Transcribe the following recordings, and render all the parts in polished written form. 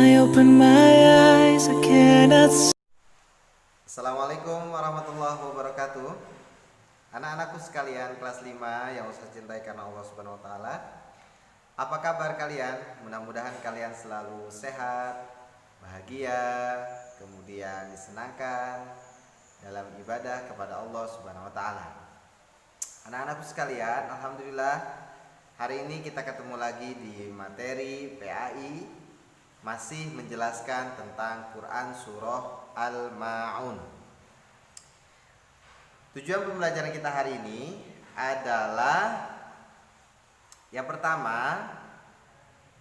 I open my eyes, I cannot see. Assalamualaikum warahmatullahi wabarakatuh. Anak-anakku sekalian kelas 5 yang saya cintai karena Allah Subhanahu wa taala. Apa kabar kalian? Mudah-mudahan kalian selalu sehat, bahagia, kemudian disenangkan dalam ibadah kepada Allah Subhanahu wa taala. Anak-anakku sekalian, alhamdulillah hari ini kita ketemu lagi di materi PAI, masih menjelaskan tentang Quran surah Al-Ma'un. Tujuan pembelajaran kita hari ini adalah yang pertama,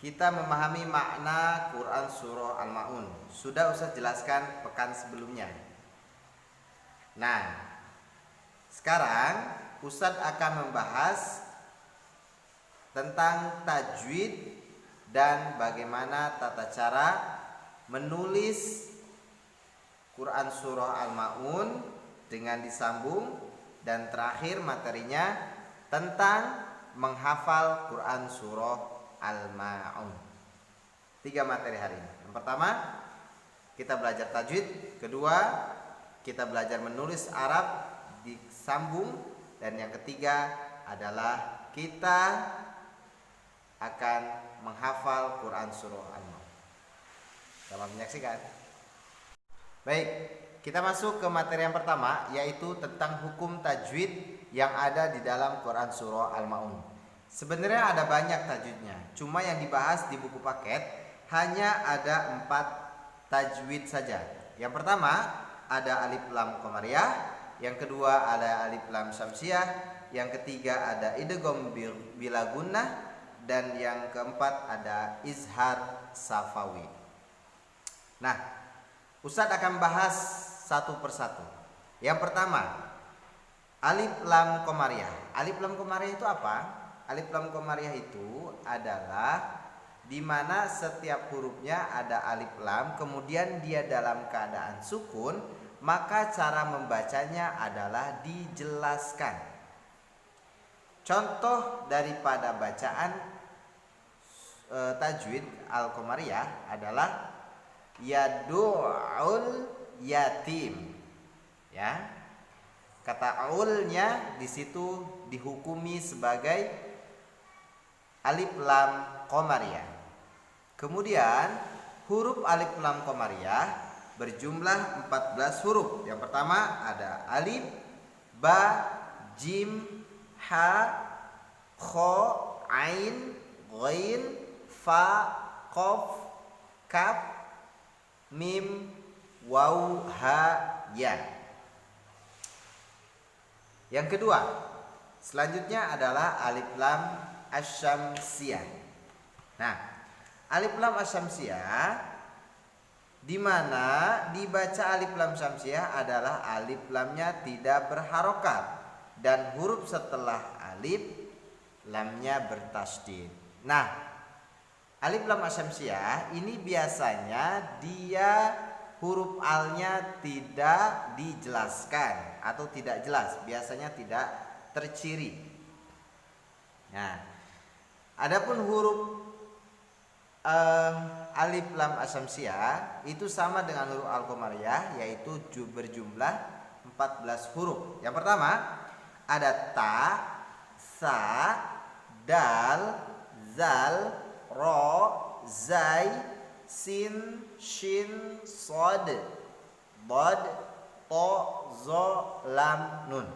kita memahami makna Quran surah Al-Ma'un. Sudah Ustaz jelaskan pekan sebelumnya. Nah, sekarang Ustaz akan membahas tentang tajwid dan bagaimana tata cara menulis Quran surah Al-Ma'un dengan disambung, dan terakhir materinya tentang menghafal Quran surah Al-Ma'un. 3 materi hari ini. Yang pertama, kita belajar tajwid. Kedua, kita belajar menulis Arab disambung. Dan yang ketiga adalah kita akan menghafal Quran surah Al-Ma'un. Selamat menyaksikan. Baik, kita masuk ke materi yang pertama, yaitu tentang hukum tajwid yang ada di dalam Quran surah Al-Ma'un. Sebenarnya ada banyak tajwidnya, cuma yang dibahas di buku paket hanya ada 4 tajwid saja. Yang pertama ada alif lam qamariyah, yang kedua ada alif lam syamsiyah, yang ketiga ada idgham bila gunnah, dan yang keempat ada izhar safawi. Nah, Ustadz akan bahas satu persatu. Yang pertama, alif lam qamariyah. Alif lam qamariyah itu apa? Alif lam qamariyah itu adalah di mana setiap hurufnya ada alif lam, kemudian dia dalam keadaan sukun, maka cara membacanya adalah dijelaskan. Contoh daripada bacaan tajwid al-qamariyah adalah yadu'ul yatim. Ya. Kata aulnya di situ dihukumi sebagai alif lam qamariyah. Kemudian huruf alif lam qamariyah berjumlah 14 huruf. Yang pertama ada alif, ba, jim, ha, kha, ain, ghain, fa, qaf, kaf, mim, waw, ha, ya. Yang kedua, selanjutnya adalah alif lam asyamsiyah. Nah, alif lam asyamsiyah di mana dibaca alif lam syamsiyah adalah alif lamnya tidak berharokat dan huruf setelah alif lamnya bertasydid. Nah, alif lam asyamsiyah ini biasanya dia huruf alnya tidak dijelaskan atau tidak jelas, biasanya tidak terciri. Nah, adapun huruf alif lam asyamsiyah itu sama dengan huruf al-qamariyah, yaitu berjumlah 14 huruf. Yang pertama ada ta, sa, dal, zal, ro, zai, sin, shin, sod, bod, to, zo, lam, nun.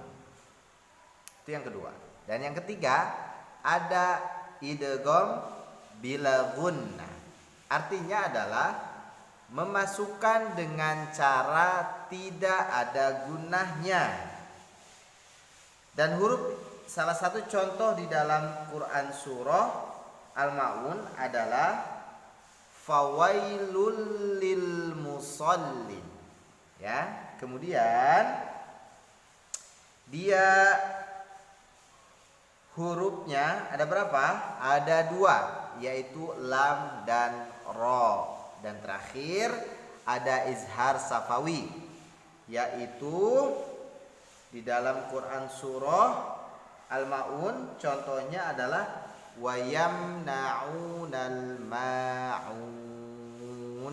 Itu yang kedua. Dan yang ketiga ada idgham bila gunnah. Artinya adalah memasukkan dengan cara tidak ada gunnahnya. Dan huruf salah satu contoh di dalam Quran surah Al-Ma'un adalah fawailul lil musallin. Ya, kemudian dia hurufnya ada berapa? Ada 2, yaitu lam dan ro. Dan terakhir ada izhar safawi, yaitu di dalam Quran surah Al-Ma'un contohnya adalah wayamna'unal ma'un.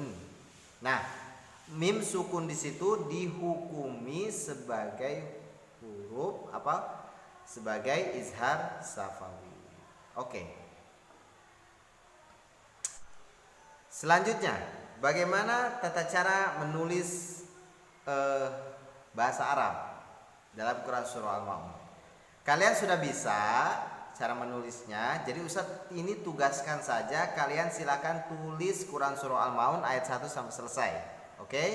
mim sukun di situ dihukumi sebagai huruf apa? Sebagai izhar safawi. Oke. Selanjutnya, bagaimana tata cara menulis bahasa Arab dalam Quran surah Al-Maun? Kalian sudah bisa cara menulisnya. Jadi Ustadz ini tugaskan saja, kalian silakan tulis Quran surah Al-Maun ayat 1 sampai selesai. Oke?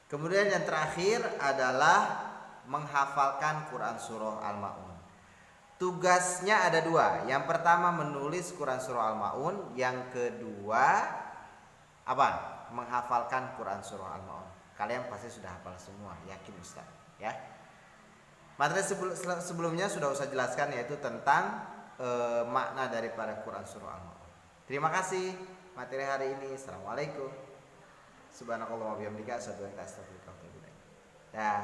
Kemudian yang terakhir adalah menghafalkan Quran surah Al-Maun. Tugasnya ada dua. Yang pertama menulis Quran surah Al-Maun, yang kedua apa? Menghafalkan Quran surah Al-Maun. Kalian pasti sudah hafal semua, yakin Ustaz, ya. Materi sebelumnya sudah Ustaz jelaskan, yaitu tentang makna daripada Quran surah Al-Maun. Terima kasih materi hari ini. Assalamualaikum. Subhanakallahumma wa bihamdika asyhadu an la ilaha illa anta astaghfiruka wa atubu ilaik. Dah.